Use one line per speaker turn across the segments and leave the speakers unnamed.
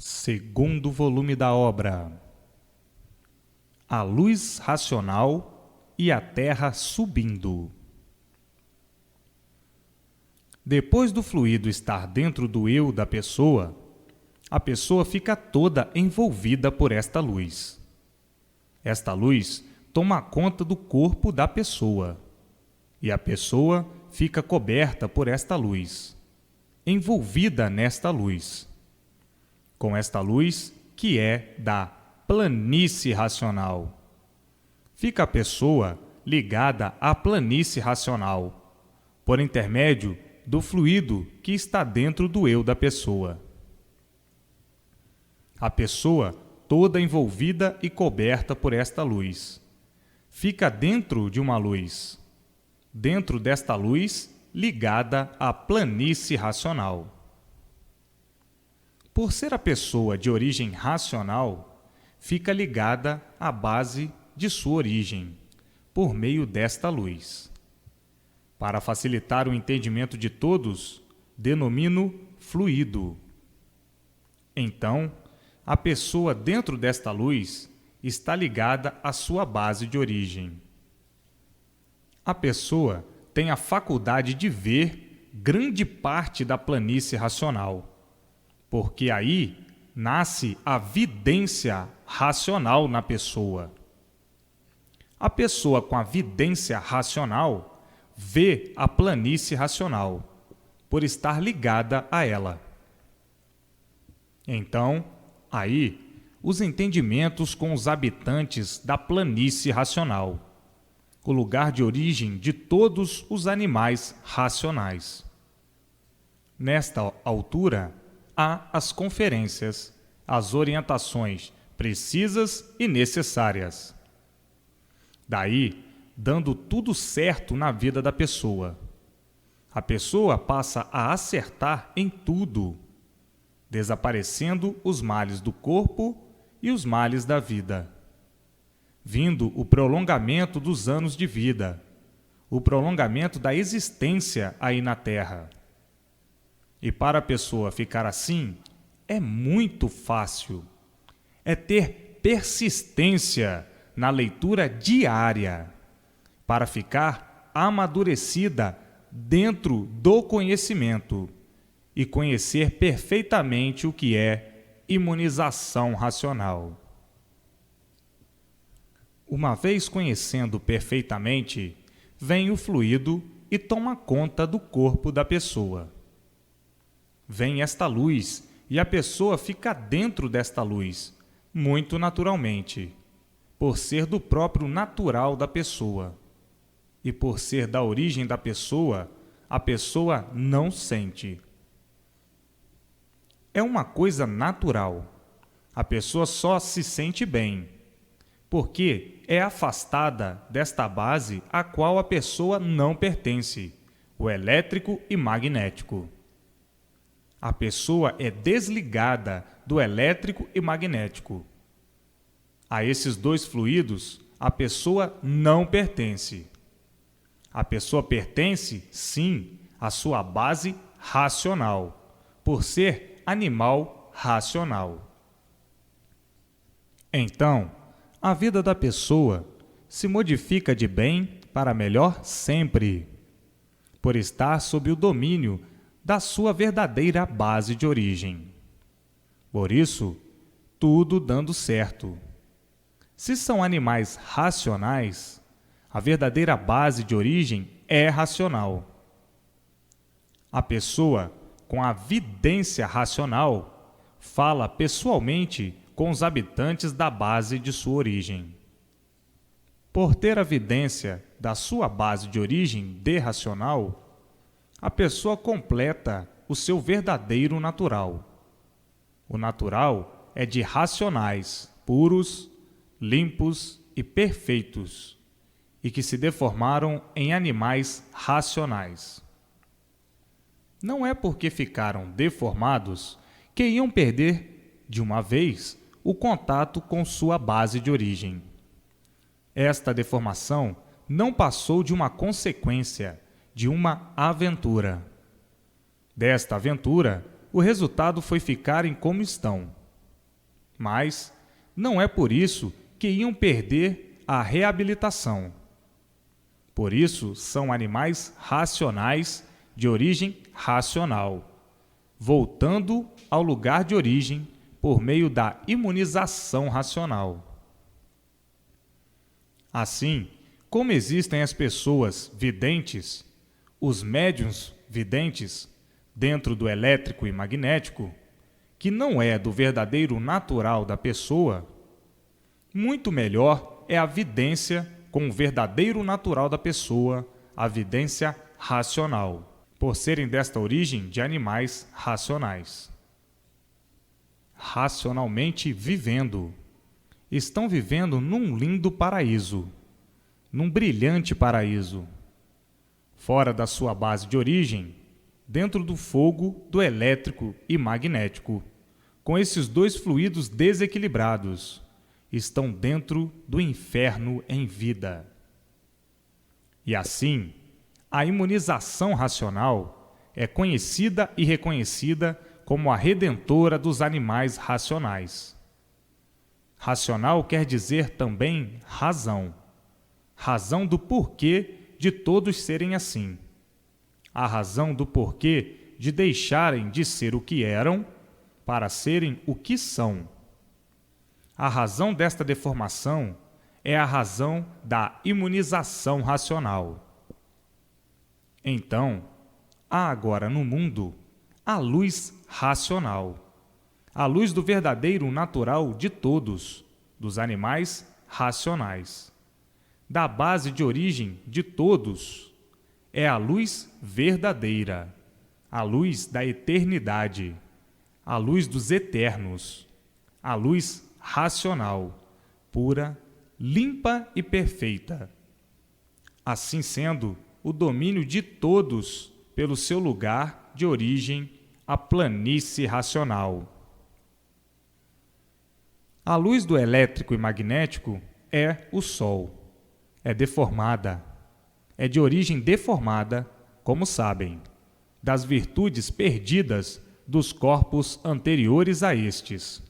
Segundo volume da obra A Luz Racional e a Terra Subindo. Depois do fluido estar dentro do eu da pessoa, a pessoa fica toda envolvida por esta luz. Esta luz toma conta do corpo da pessoa, e a pessoa fica coberta por esta luz, envolvida nesta luz. Com esta luz, que é da planície racional. Fica a pessoa ligada à planície racional, por intermédio do fluido que está dentro do eu da pessoa. A pessoa, toda envolvida e coberta por esta luz, fica dentro de uma luz, dentro desta luz ligada à planície racional. Por ser a pessoa de origem racional, fica ligada à base de sua origem, por meio desta luz. Para facilitar o entendimento de todos, denomino fluido. Então, a pessoa dentro desta luz está ligada à sua base de origem. A pessoa tem a faculdade de ver grande parte da planície racional, porque aí nasce a vidência racional na pessoa. A pessoa com a vidência racional vê a planície racional, por estar ligada a ela. Então, aí, os entendimentos com os habitantes da planície racional, o lugar de origem de todos os animais racionais. Nesta altura, há as conferências, as orientações precisas e necessárias. Daí, dando tudo certo na vida da pessoa. A pessoa passa a acertar em tudo, desaparecendo os males do corpo e os males da vida. Vindo o prolongamento dos anos de vida, o prolongamento da existência aí na Terra. E para a pessoa ficar assim, é muito fácil. É ter persistência na leitura diária, para ficar amadurecida dentro do conhecimento e conhecer perfeitamente o que é imunização racional. Uma vez conhecendo perfeitamente, vem o fluido e toma conta do corpo da pessoa. Vem esta luz e a pessoa fica dentro desta luz, muito naturalmente, por ser do próprio natural da pessoa. E por ser da origem da pessoa, a pessoa não sente. É uma coisa natural. A pessoa só se sente bem, porque é afastada desta base a qual a pessoa não pertence, o elétrico e magnético. A pessoa é desligada do elétrico e magnético. A esses dois fluidos, a pessoa não pertence. A pessoa pertence, sim, à sua base racional, por ser animal racional. Então, a vida da pessoa se modifica de bem para melhor sempre, por estar sob o domínio da sua verdadeira base de origem. Por isso, tudo dando certo. Se são animais racionais, a verdadeira base de origem é racional. A pessoa, com a vidência racional, fala pessoalmente com os habitantes da base de sua origem. Por ter a vidência da sua base de origem de racional, a pessoa completa o seu verdadeiro natural. O natural é de racionais, puros, limpos e perfeitos, e que se deformaram em animais racionais. Não é porque ficaram deformados que iam perder, de uma vez, o contato com sua base de origem. Esta deformação não passou de uma consequência, de uma aventura. Desta aventura, o resultado foi ficarem como estão, Mas não é por isso que iam perder a reabilitação. Por isso, são animais racionais de origem racional, voltando ao lugar de origem por meio da imunização racional. Assim, como existem as pessoas videntes, os médiuns videntes, dentro do elétrico e magnético, que não é do verdadeiro natural da pessoa, muito melhor é a vidência com o verdadeiro natural da pessoa, a vidência racional, por serem desta origem de animais racionais. Racionalmente vivendo, estão vivendo num lindo paraíso, num brilhante paraíso, fora da sua base de origem, dentro do fogo do elétrico e magnético, com esses dois fluidos desequilibrados, estão dentro do inferno em vida. E assim, a imunização racional é conhecida e reconhecida como a redentora dos animais racionais. Racional quer dizer também razão. Razão do porquê de todos serem assim. A razão do porquê de deixarem de ser o que eram para serem o que são. A razão desta deformação é a razão da imunização racional. Então, há agora no mundo a luz racional, a luz do verdadeiro natural de todos, dos animais racionais. Da base de origem de todos, é a luz verdadeira, a luz da eternidade, a luz dos eternos, a luz racional, pura, limpa e perfeita. Assim sendo, o domínio de todos pelo seu lugar de origem, a planície racional. A luz do elétrico e magnético é o Sol. É deformada. É de origem deformada, como sabem, das virtudes perdidas dos corpos anteriores a estes.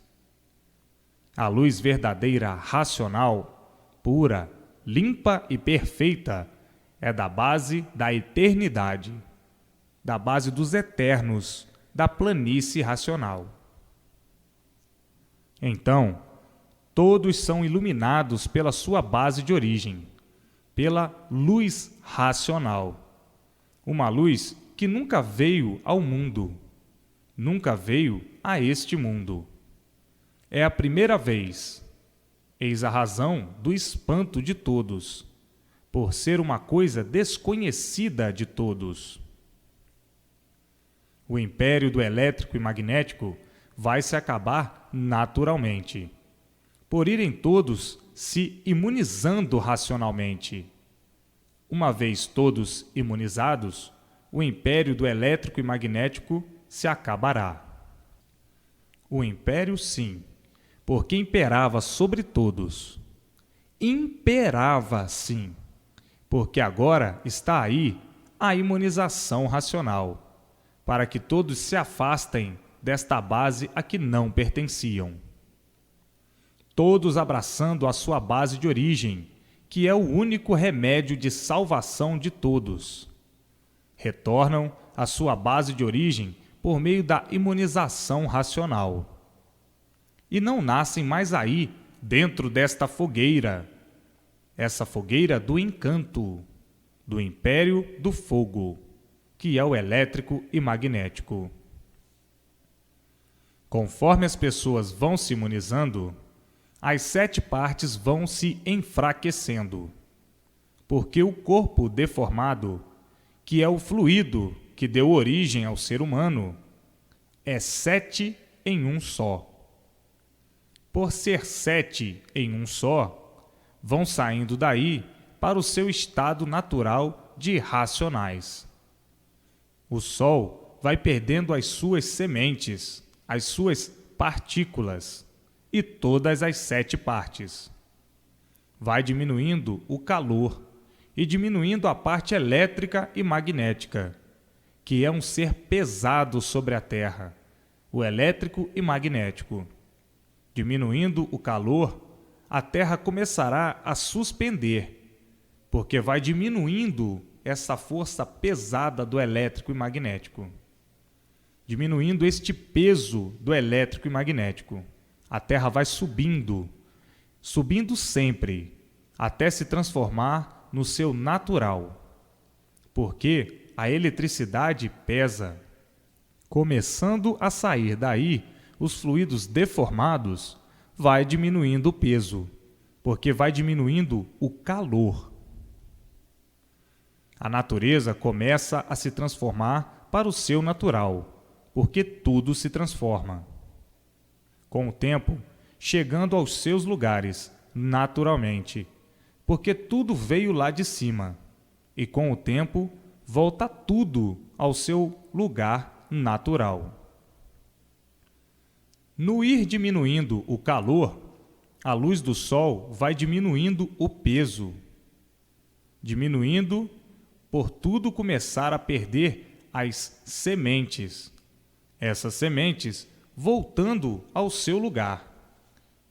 A luz verdadeira racional, pura, limpa e perfeita, é da base da eternidade, da base dos eternos, da planície racional. Então, todos são iluminados pela sua base de origem, pela luz racional. Uma luz que nunca veio ao mundo, nunca veio a este mundo. É a primeira vez. Eis a razão do espanto de todos, por ser uma coisa desconhecida de todos. O império do elétrico e magnético vai se acabar naturalmente, por irem todos se imunizando racionalmente. Uma vez todos imunizados, o império do elétrico e magnético se acabará. O império, sim, porque imperava sobre todos. Imperava, sim, porque agora está aí a imunização racional, para que todos se afastem desta base a que não pertenciam. Todos abraçando a sua base de origem, que é o único remédio de salvação de todos. Retornam à sua base de origem por meio da imunização racional. E não nascem mais aí, dentro desta fogueira, essa fogueira do encanto, do império do fogo, que é o elétrico e magnético. Conforme as pessoas vão se imunizando, as 7 partes vão se enfraquecendo, porque o corpo deformado, que é o fluido que deu origem ao ser humano, é 7 em um só. Por ser 7 em um só, vão saindo daí para o seu estado natural de racionais. O Sol vai perdendo as suas sementes, as suas partículas e todas as 7 partes. Vai diminuindo o calor e diminuindo a parte elétrica e magnética, que é um ser pesado sobre a Terra, o elétrico e magnético. Diminuindo o calor, a Terra começará a suspender, porque vai diminuindo essa força pesada do elétrico e magnético. Diminuindo este peso do elétrico e magnético, a Terra vai subindo, subindo sempre, até se transformar no seu natural. Porque a eletricidade pesa. Começando a sair daí, os fluidos deformados, vai diminuindo o peso, porque vai diminuindo o calor. A natureza começa a se transformar para o seu natural, porque tudo se transforma. Com o tempo, chegando aos seus lugares, naturalmente, porque tudo veio lá de cima, e com o tempo, volta tudo ao seu lugar natural. No ir diminuindo o calor, a luz do sol vai diminuindo o peso, diminuindo por tudo começar a perder as sementes. Essas sementes voltando ao seu lugar,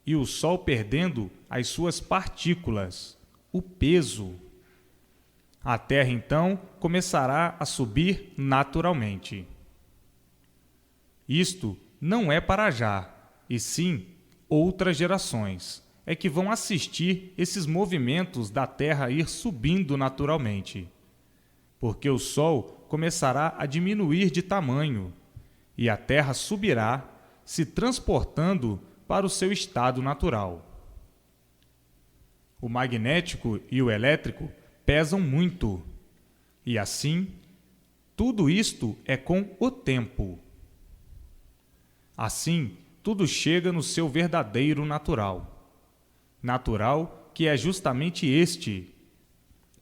e o sol perdendo as suas partículas, o peso. A Terra, então, começará a subir naturalmente. Isto não é para já, e sim outras gerações é que vão assistir esses movimentos da Terra ir subindo naturalmente, porque o Sol começará a diminuir de tamanho e a Terra subirá, se transportando para o seu estado natural. O magnético e o elétrico pesam muito, e assim, tudo isto é com o tempo. Assim, tudo chega no seu verdadeiro natural. Natural que é justamente este.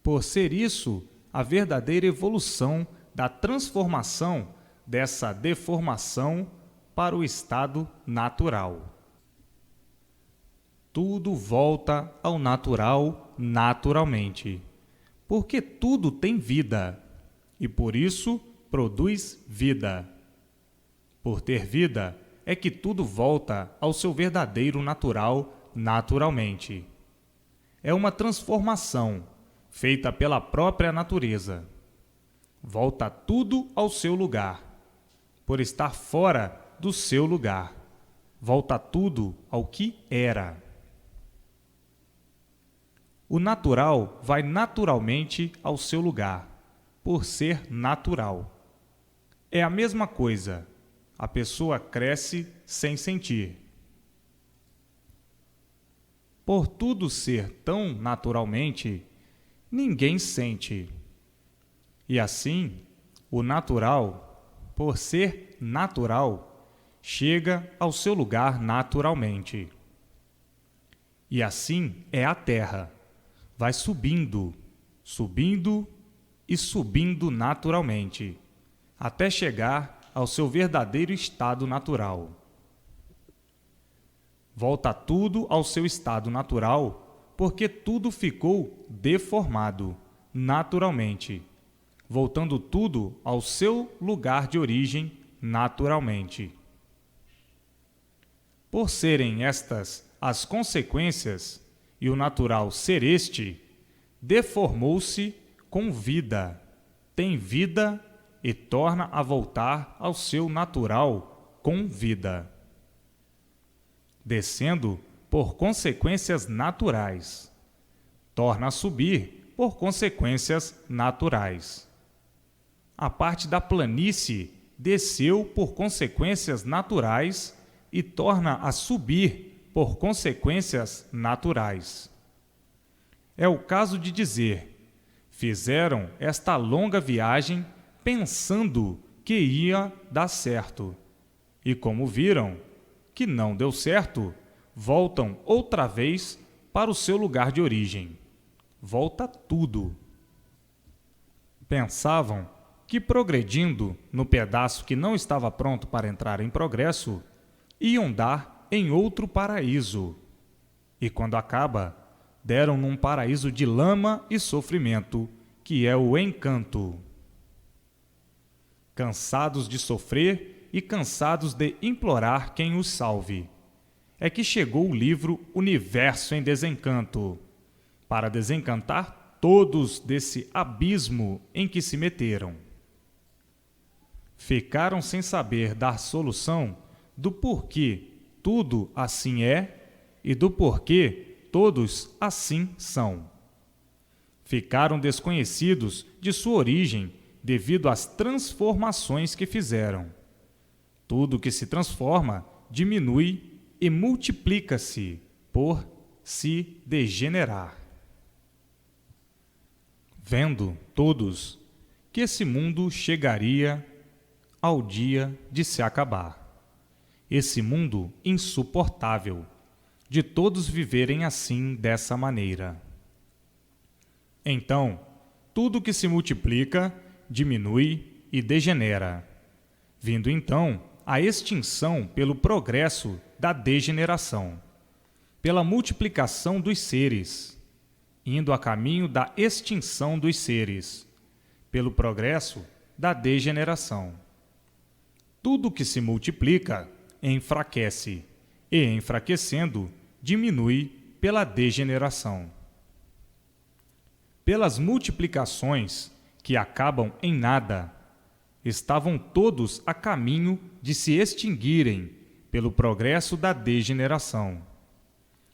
Por ser isso, a verdadeira evolução da transformação dessa deformação para o estado natural. Tudo volta ao natural naturalmente, porque tudo tem vida, e por isso produz vida. Por ter vida, é que tudo volta ao seu verdadeiro natural naturalmente. É uma transformação feita pela própria natureza. Volta tudo ao seu lugar, por estar fora do seu lugar. Volta tudo ao que era. O natural vai naturalmente ao seu lugar, por ser natural. É a mesma coisa. A pessoa cresce sem sentir. Por tudo ser tão naturalmente, ninguém sente. E assim, o natural, por ser natural, chega ao seu lugar naturalmente. E assim é a Terra. Vai subindo, subindo e subindo naturalmente, até chegar ao seu verdadeiro estado natural. Volta tudo ao seu estado natural, porque tudo ficou deformado, naturalmente, voltando tudo ao seu lugar de origem, naturalmente. Por serem estas as consequências, e o natural ser este, deformou-se com vida, tem vida e torna a voltar ao seu natural com vida, descendo por consequências naturais, torna a subir por consequências naturais. A parte da planície desceu por consequências naturais e torna a subir por consequências naturais. É o caso de dizer: fizeram esta longa viagem pensando que ia dar certo, e como viram que não deu certo, voltam outra vez para o seu lugar de origem. Volta tudo. Pensavam que progredindo no pedaço que não estava pronto para entrar em progresso, iam dar em outro paraíso. E quando acaba, deram num paraíso de lama e sofrimento, que é o encanto. Cansados de sofrer e cansados de implorar quem os salve. é que chegou o livro Universo em Desencanto, para desencantar todos desse abismo em que se meteram. Ficaram sem saber dar solução do porquê tudo assim é e do porquê todos assim são. Ficaram desconhecidos de sua origem devido às transformações que fizeram. Tudo que se transforma diminui e multiplica-se por se degenerar. Vendo todos que esse mundo chegaria ao dia de se acabar. Esse mundo insuportável, de todos viverem assim dessa maneira. Então, tudo que se multiplica, diminui e degenera, vindo então a extinção pelo progresso da degeneração, pela multiplicação dos seres, indo a caminho da extinção dos seres, pelo progresso da degeneração. Tudo que se multiplica enfraquece, e enfraquecendo, diminui pela degeneração. Pelas multiplicações, que acabam em nada, estavam todos a caminho de se extinguirem pelo progresso da degeneração,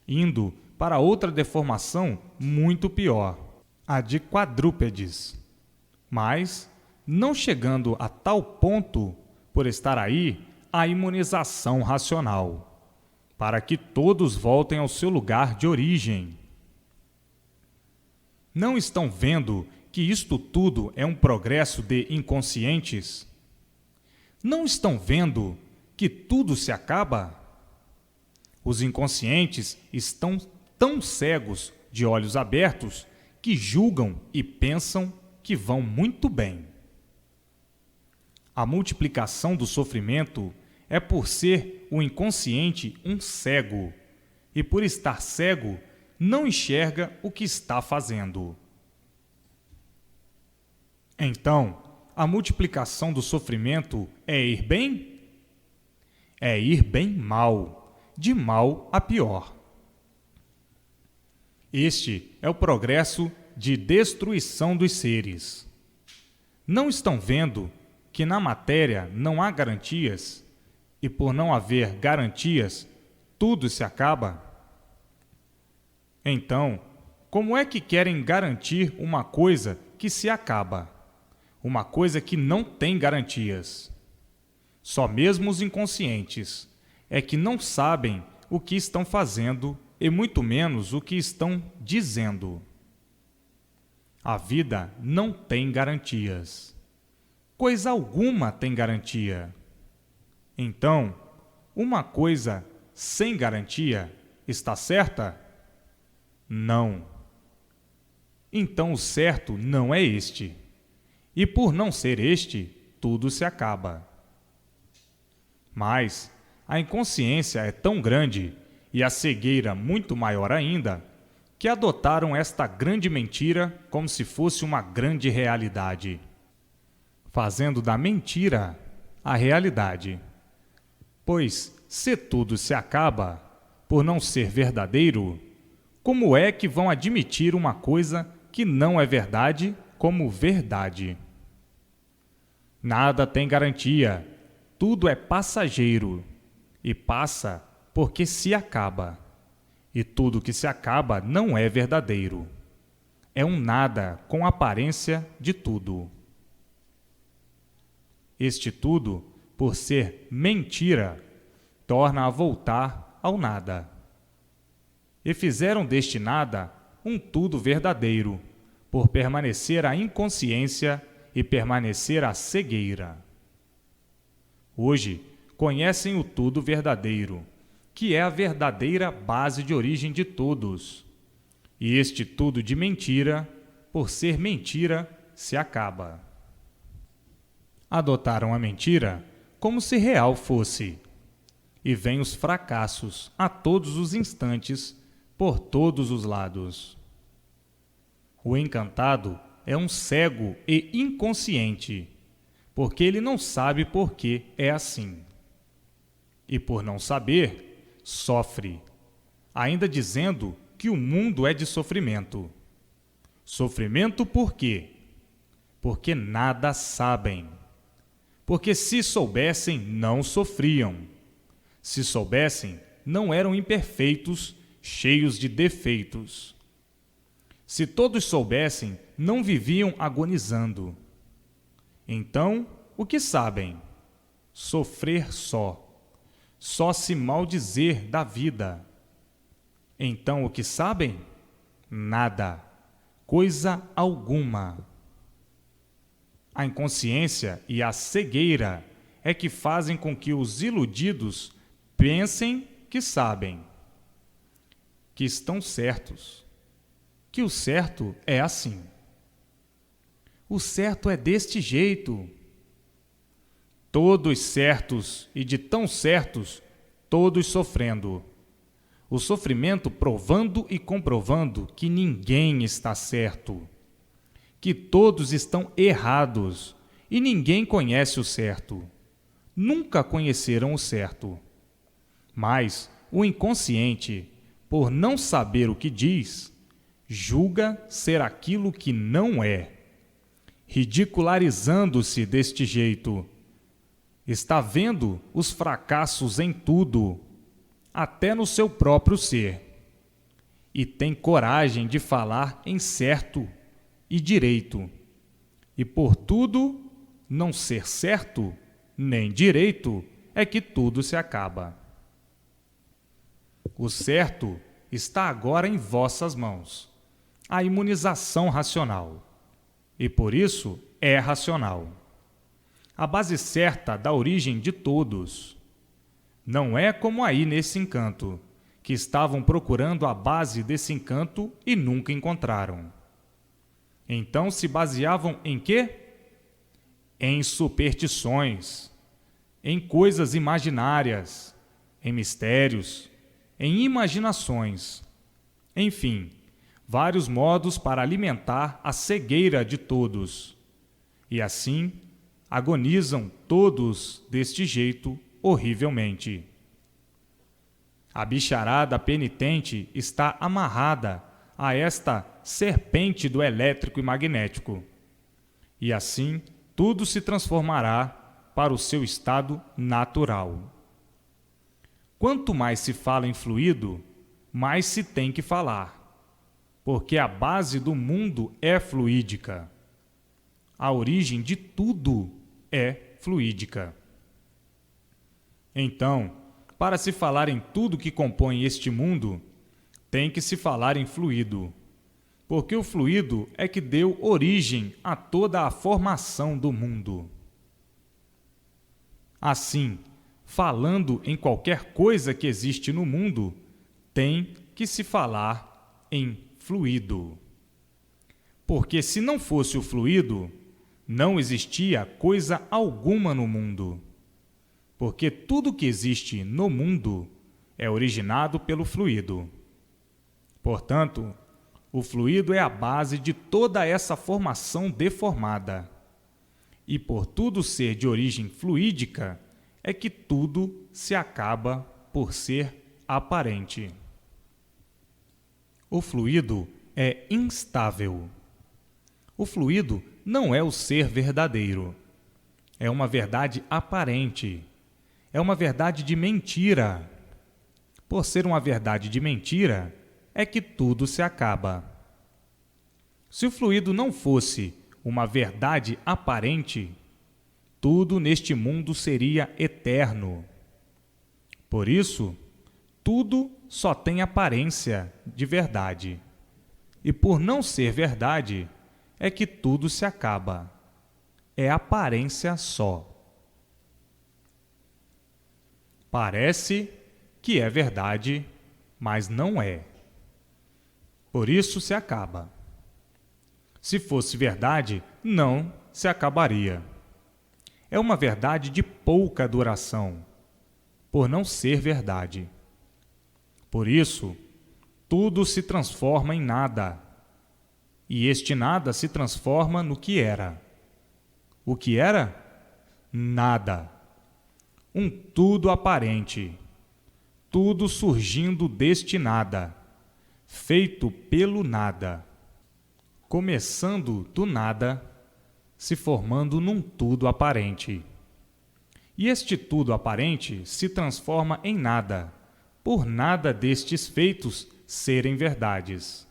indo para outra deformação muito pior, a de quadrúpedes, mas não chegando a tal ponto por estar aí a imunização racional, para que todos voltem ao seu lugar de origem. Não estão vendo que isto tudo é um progresso de inconscientes? Não estão vendo que tudo se acaba? Os inconscientes estão tão cegos, de olhos abertos, que julgam e pensam que vão muito bem. A multiplicação do sofrimento é por ser o inconsciente um cego, e por estar cego, não enxerga o que está fazendo. Então, a multiplicação do sofrimento é ir bem? É ir bem mal, de mal a pior. Este é o progresso de destruição dos seres. Não estão vendo que na matéria não há garantias, e por não haver garantias, tudo se acaba? Então, como é que querem garantir uma coisa que se acaba? Uma coisa que não tem garantias. Só mesmo os inconscientes é que não sabem o que estão fazendo e muito menos o que estão dizendo. A vida não tem garantias. Coisa alguma tem garantia. Então, uma coisa sem garantia está certa? Não. Então o certo não é este. E por não ser este, tudo se acaba. Mas a inconsciência é tão grande e a cegueira muito maior ainda, que adotaram esta grande mentira como se fosse uma grande realidade, fazendo da mentira a realidade. Pois, se tudo se acaba, por não ser verdadeiro, como é que vão admitir uma coisa que não é verdade como verdade? Nada tem garantia, tudo é passageiro, e passa porque se acaba. E tudo que se acaba não é verdadeiro. É um nada com aparência de tudo. Este tudo, por ser mentira, torna a voltar ao nada. E fizeram deste nada um tudo verdadeiro, por permanecer a inconsciência e permanecer a cegueira. Hoje, conhecem o tudo verdadeiro, que é a verdadeira base de origem de todos. E este tudo de mentira, por ser mentira, se acaba. Adotaram a mentira como se real fosse. E vêm os fracassos a todos os instantes, por todos os lados. O encantado é um cego e inconsciente, porque ele não sabe por que é assim. E por não saber, sofre, ainda dizendo que o mundo é de sofrimento. Sofrimento por quê? Porque nada sabem. Porque se soubessem, não sofriam. Se soubessem, não eram imperfeitos, cheios de defeitos. Se todos soubessem, não viviam agonizando. Então, o que sabem? Sofrer só se maldizer da vida. Então, o que sabem? Nada, coisa alguma. A inconsciência e a cegueira é que fazem com que os iludidos pensem que sabem, que estão certos, que o certo é assim. O certo é deste jeito. Todos certos e de tão certos, todos sofrendo. O sofrimento provando e comprovando que ninguém está certo, que todos estão errados e ninguém conhece o certo. Nunca conheceram o certo. Mas o inconsciente, por não saber o que diz, julga ser aquilo que não é, ridicularizando-se deste jeito. Está vendo os fracassos em tudo, até no seu próprio ser, e tem coragem de falar em certo e direito, e por tudo não ser certo nem direito é que tudo se acaba. O certo está agora em vossas mãos, a imunização racional, e por isso é racional. A base certa da origem de todos. Não é como aí nesse encanto, que estavam procurando a base desse encanto e nunca encontraram. Então se baseavam em quê? Em superstições, em coisas imaginárias, em mistérios, em imaginações, enfim, vários modos para alimentar a cegueira de todos. E assim, agonizam todos deste jeito horrivelmente. A bicharada penitente está amarrada a esta serpente do elétrico e magnético. E assim, tudo se transformará para o seu estado natural. Quanto mais se fala em fluido, mais se tem que falar, porque a base do mundo é fluídica. A origem de tudo é fluídica. Então, para se falar em tudo que compõe este mundo, tem que se falar em fluido, porque o fluido é que deu origem a toda a formação do mundo. Assim, falando em qualquer coisa que existe no mundo, tem que se falar em fluido. Porque se não fosse o fluido, não existia coisa alguma no mundo. Porque tudo que existe no mundo é originado pelo fluido. Portanto, o fluido é a base de toda essa formação deformada. E por tudo ser de origem fluídica, é que tudo se acaba por ser aparente. O fluido é instável. O fluido não é o ser verdadeiro. É uma verdade aparente. É uma verdade de mentira. Por ser uma verdade de mentira, é que tudo se acaba. Se o fluido não fosse uma verdade aparente, tudo neste mundo seria eterno. Por isso, tudo só tem aparência de verdade. E por não ser verdade, é que tudo se acaba. É aparência só. Parece que é verdade, mas não é. Por isso se acaba. Se fosse verdade, não se acabaria. É uma verdade de pouca duração, por não ser verdade. Por isso, tudo se transforma em nada, e este nada se transforma no que era. O que era? Nada. Um tudo aparente. tudo surgindo deste nada, feito pelo nada, começando do nada, se formando num tudo aparente. E este tudo aparente se transforma em nada, por nada destes feitos serem verdades.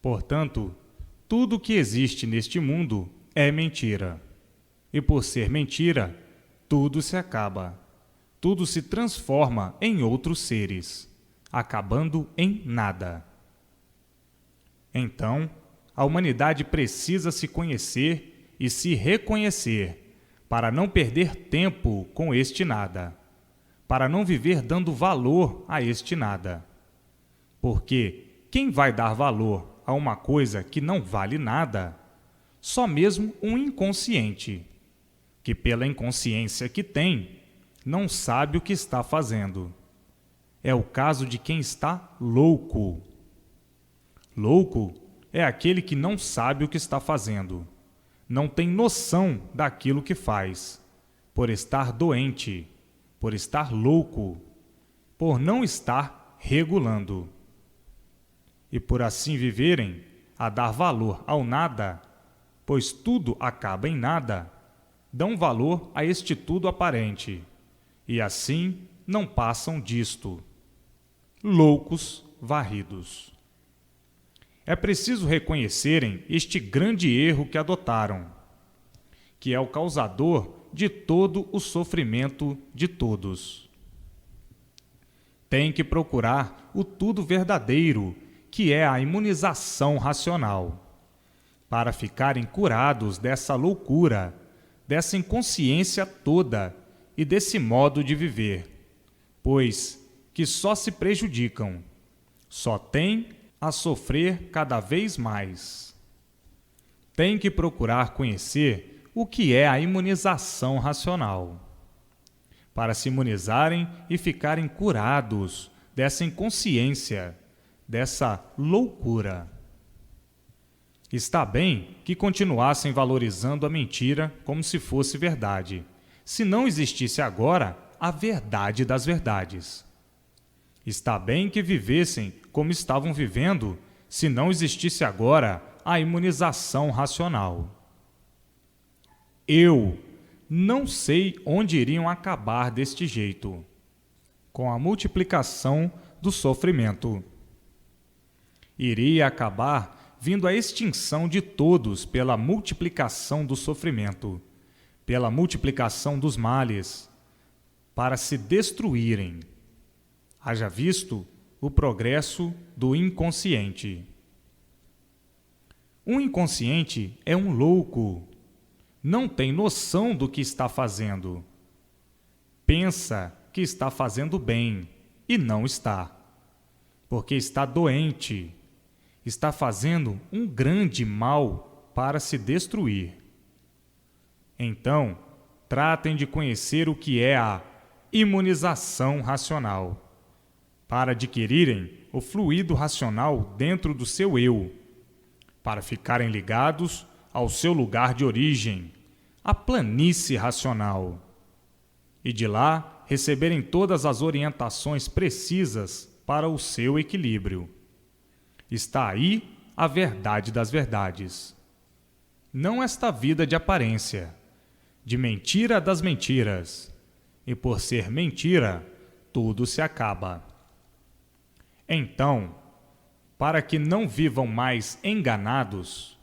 Portanto, tudo que existe neste mundo é mentira. E por ser mentira, tudo se acaba. Tudo se transforma em outros seres, acabando em nada. Então, a humanidade precisa se conhecer e se reconhecer para não perder tempo com este nada, para não viver dando valor a este nada. Porque quem vai dar valor a uma coisa que não vale nada? Só mesmo um inconsciente, que pela inconsciência que tem, não sabe o que está fazendo. É o caso de quem está louco. Louco é aquele que não sabe o que está fazendo, não tem noção daquilo que faz, por estar doente, por estar louco, por não estar regulando. E por assim viverem, a dar valor ao nada, pois tudo acaba em nada, dão valor a este tudo aparente, e assim não passam disto. Loucos varridos. É preciso reconhecerem este grande erro que adotaram, que é o causador de todo o sofrimento de todos. Tem que procurar o tudo verdadeiro, que é a imunização racional, para ficarem curados dessa loucura, dessa inconsciência toda e desse modo de viver, pois que só se prejudicam, só têm a sofrer cada vez mais. Tem que procurar conhecer o que é a imunização racional, para se imunizarem e ficarem curados dessa inconsciência, dessa loucura. Está bem que continuassem valorizando a mentira como se fosse verdade, se não existisse agora a verdade das verdades. Está bem que vivessem como estavam vivendo, se não existisse agora a imunização racional. Eu não sei onde iriam acabar deste jeito, com a multiplicação do sofrimento. Iria acabar vindo a extinção de todos pela multiplicação do sofrimento, pela multiplicação dos males, para se destruírem. Haja visto o progresso do inconsciente. Um inconsciente é um louco, não tem noção do que está fazendo. Pensa que está fazendo bem e não está, porque está doente, está fazendo um grande mal para se destruir. Então, tratem de conhecer o que é a imunização racional, para adquirirem o fluido racional dentro do seu eu, para ficarem ligados ao seu lugar de origem, a planície racional, e de lá receberem todas as orientações precisas para o seu equilíbrio. Está aí a verdade das verdades. Não esta vida de aparência, de mentira das mentiras, e por ser mentira, tudo se acaba. Então, para que não vivam mais enganados,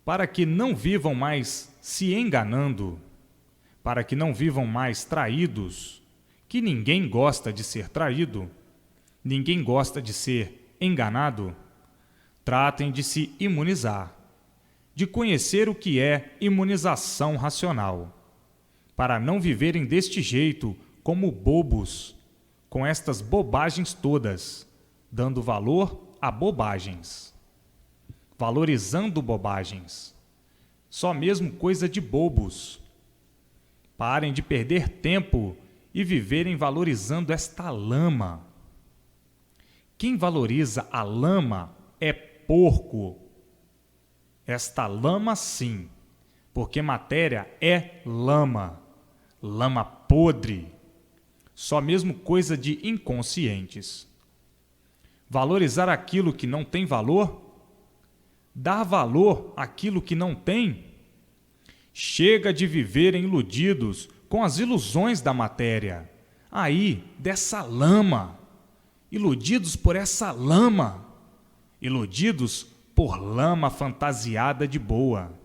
para que não vivam mais se enganando, para que não vivam mais traídos, que ninguém gosta de ser traído, ninguém gosta de ser enganado, tratem de se imunizar, de conhecer o que é imunização racional, para não viverem deste jeito como bobos, com estas bobagens todas, dando valor a bobagens, valorizando bobagens, só mesmo coisa de bobos. Parem de perder tempo e viverem valorizando esta lama. Quem valoriza a lama é porco. Esta lama sim, porque matéria é lama, lama podre. só mesmo coisa de inconscientes. Valorizar aquilo que não tem valor? Dar valor àquilo que não tem? Chega de viverem iludidos com as ilusões da matéria, aí, dessa lama, iludidos por essa lama, iludidos por lama fantasiada de boa.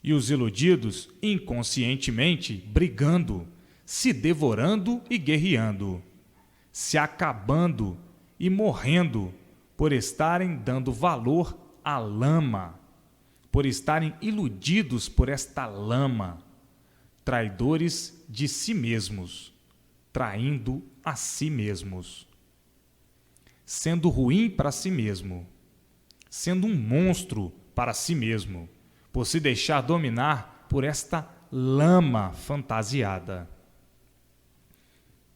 E os iludidos, inconscientemente, brigando, se devorando e guerreando, se acabando e morrendo por estarem dando valor à lama, por estarem iludidos por esta lama, traidores de si mesmos, traindo a si mesmos, sendo ruim para si mesmo, sendo um monstro para si mesmo, por se deixar dominar por esta lama fantasiada.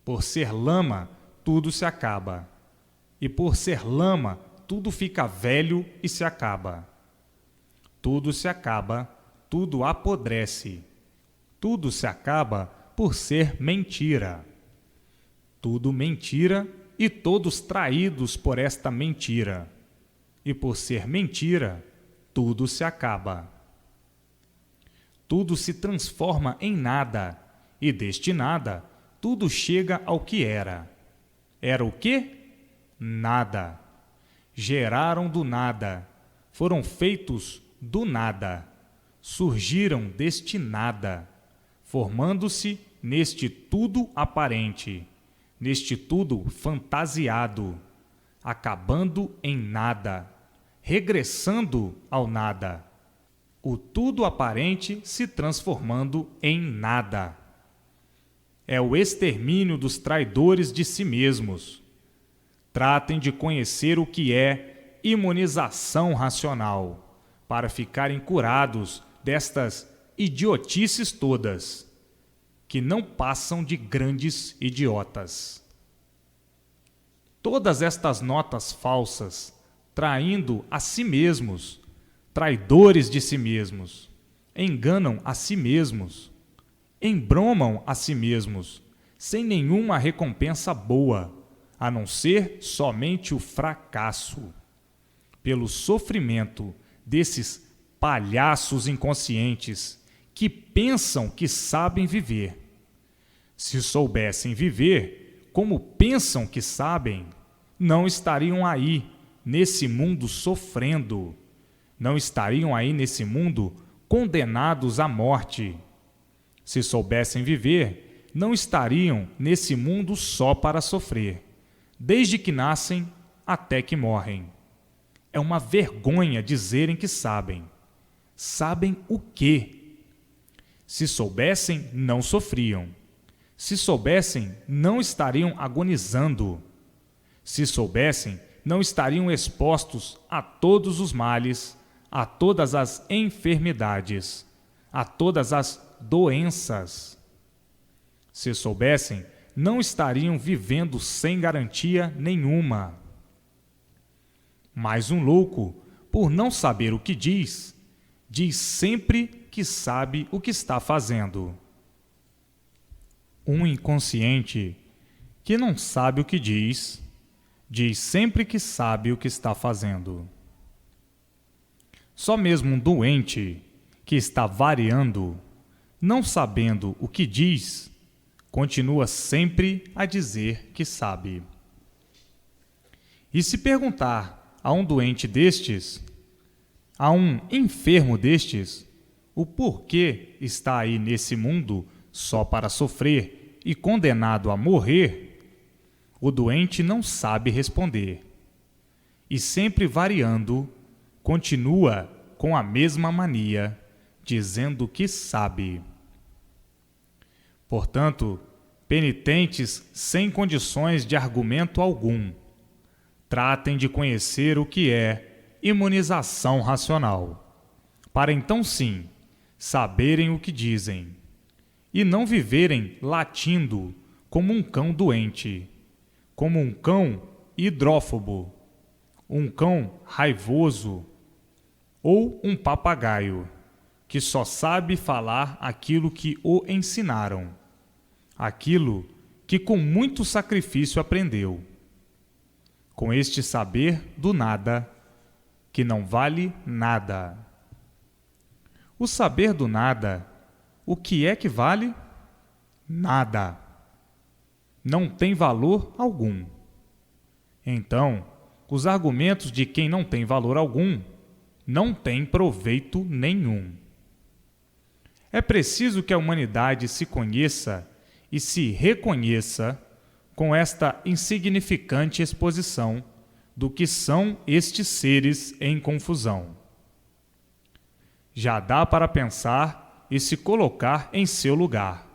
Por ser lama, tudo se acaba, e por ser lama, tudo fica velho e se acaba. Tudo se acaba, tudo apodrece, tudo se acaba por ser mentira. Tudo mentira e todos traídos por esta mentira. E por ser mentira, tudo se acaba. Tudo se transforma em nada, e deste nada, tudo chega ao que era. Era o quê? Nada. Geraram do nada, foram feitos do nada, surgiram deste nada, formando-se neste tudo aparente, neste tudo fantasiado, acabando em nada, regressando ao nada, o tudo aparente se transformando em nada. É o extermínio dos traidores de si mesmos. Tratem de conhecer o que é imunização racional, para ficarem curados destas idiotices todas, que não passam de grandes idiotas. Todas estas notas falsas, traindo a si mesmos, traidores de si mesmos, enganam a si mesmos, embromam a si mesmos, sem nenhuma recompensa boa, a não ser somente o fracasso. Pelo sofrimento desses palhaços inconscientes que pensam que sabem viver. Se soubessem viver como pensam que sabem, não estariam aí nesse mundo sofrendo, não estariam aí nesse mundo condenados à morte. Se soubessem viver, não estariam nesse mundo só para sofrer, desde que nascem até que morrem. É uma vergonha dizerem que sabem. Sabem o quê? Se soubessem, não sofriam. Se soubessem, não estariam agonizando. Se soubessem, não estariam expostos a todos os males, a todas as enfermidades, a todas as doenças. Se soubessem, não estariam vivendo sem garantia nenhuma. Mas um louco, por não saber o que diz, diz sempre que sabe o que está fazendo. Um inconsciente que não sabe o que diz, diz sempre que sabe o que está fazendo. Só mesmo um doente que está variando, não sabendo o que diz, continua sempre a dizer que sabe. E se perguntar a um doente destes, a um enfermo destes, o porquê está aí nesse mundo só para sofrer e condenado a morrer, o doente não sabe responder. E sempre variando, continua com a mesma mania, dizendo que sabe. Portanto, penitentes sem condições de argumento algum, tratem de conhecer o que é imunização racional, para então sim saberem o que dizem, e não viverem latindo como um cão doente, como um cão hidrófobo, um cão raivoso ou um papagaio que só sabe falar aquilo que o ensinaram, aquilo que com muito sacrifício aprendeu. Com este saber do nada, que não vale nada. O saber do nada, o que é que vale? Nada. Não tem valor algum. Então, os argumentos de quem não tem valor algum não têm proveito nenhum. É preciso que a humanidade se conheça e se reconheça com esta insignificante exposição do que são estes seres em confusão. Já dá para pensar e se colocar em seu lugar,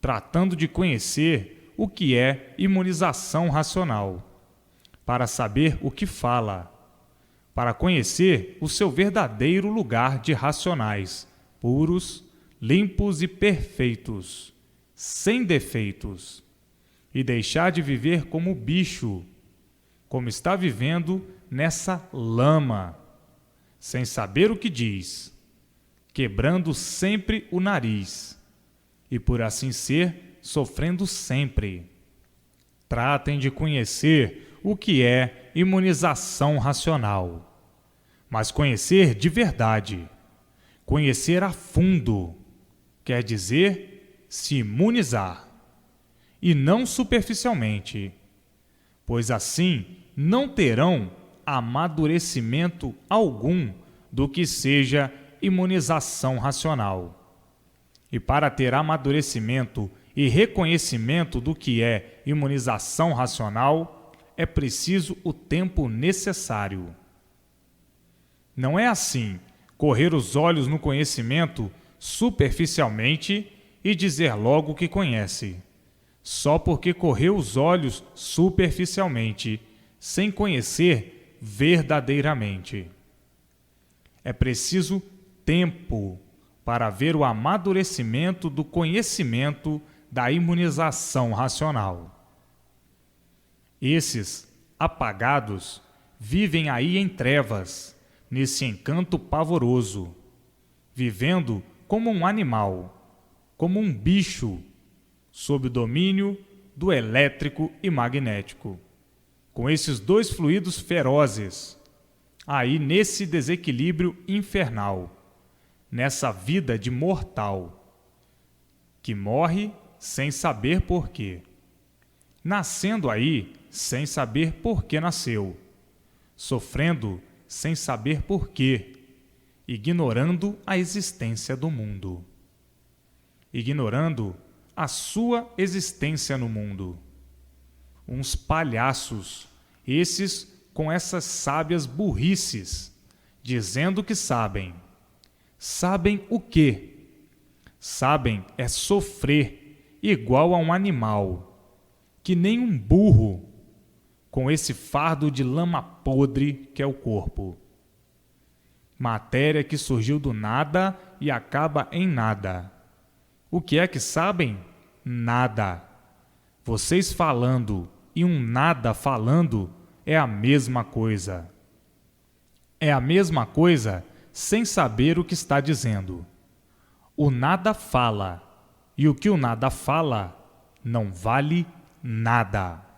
tratando de conhecer o que é imunização racional, para saber o que fala, para conhecer o seu verdadeiro lugar de racionais, puros, limpos e perfeitos, sem defeitos, e deixar de viver como bicho, como está vivendo nessa lama, sem saber o que diz, quebrando sempre o nariz, e por assim ser, sofrendo sempre. Tratem de conhecer o que é imunização racional, mas conhecer de verdade, conhecer a fundo, quer dizer se imunizar, e não superficialmente, pois assim não terão amadurecimento algum do que seja imunização racional. E para ter amadurecimento e reconhecimento do que é imunização racional, é preciso o tempo necessário. Não é assim, correr os olhos no conhecimento superficialmente e dizer logo que conhece, só porque correu os olhos superficialmente, sem conhecer verdadeiramente. É preciso tempo para ver o amadurecimento do conhecimento da imunização racional. Esses apagados vivem aí em trevas, nesse encanto pavoroso, vivendo como um animal, como um bicho, sob o domínio do elétrico e magnético, com esses dois fluidos ferozes, aí nesse desequilíbrio infernal, nessa vida de mortal, que morre sem saber porquê, nascendo aí sem saber por que nasceu, sofrendo sem saber porquê, ignorando a existência do mundo, ignorando a sua existência no mundo. Uns palhaços, esses com essas sábias burrices, dizendo que sabem. Sabem o quê? Sabem é sofrer igual a um animal, que nem um burro, com esse fardo de lama podre que é o corpo. Matéria que surgiu do nada e acaba em nada. O que é que sabem? Nada. Vocês falando e um nada falando é a mesma coisa. É a mesma coisa sem saber o que está dizendo. O nada fala, e o que o nada fala não vale nada.